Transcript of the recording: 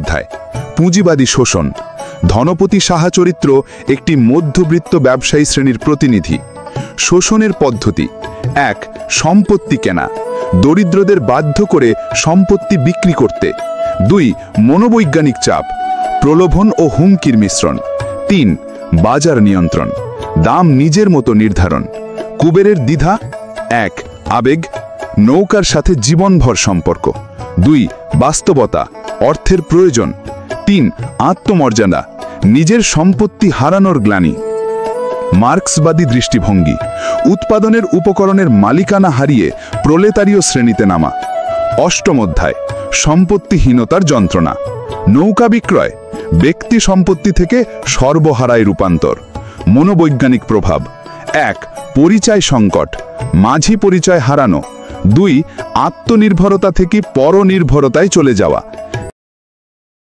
অধ্যায়, পুঁজিবাদী শোষণ। ধনপতি সাহা চরিত্র একটি মধ্যবিত্ত ব্যবসায়ী শ্রেণীর প্রতিনিধি। শোষণের পদ্ধতি: 1. সম্পত্তি কেনা, দরিদ্রদের বাধ্য করে সম্পত্তি বিক্রি করতে। 2. মনোবৈজ্ঞানিক চাপ, প্রলোভন ও হুমকির মিশ্রণ। 3. বাজার নিয়ন্ত্রণ, দাম নিজের মতো নির্ধারণ। কুবেরের দ্বিধা: 1. আবেগ, নৌকার সাথে জীবনভর সম্পর্ক। 2. বাস্তবতা, অর্থের প্রয়োজন। 3. আত্মমর্যাদা, নিজের সম্পত্তি হারানোর গ্লানি। মার্ক্সবাদী দৃষ্টিভঙ্গি: উৎপাদনের উপকরণের মালিকানা হারিয়ে প্রলেতারীয় শ্রেণীতে নামা। অষ্টম অধ্যায়, সম্পত্তিহীনতার যন্ত্রণা। নৌকা বিক্রয়, ব্যক্তি সম্পত্তি থেকে সর্বহারায় রূপান্তর। মনোবৈজ্ঞানিক প্রভাব: 1. পরিচয় সংকট, মাঝি পরিচয় হারানো। 2. আত্মনির্ভরতা থেকে পরনির্ভরতায় চলে যাওয়া।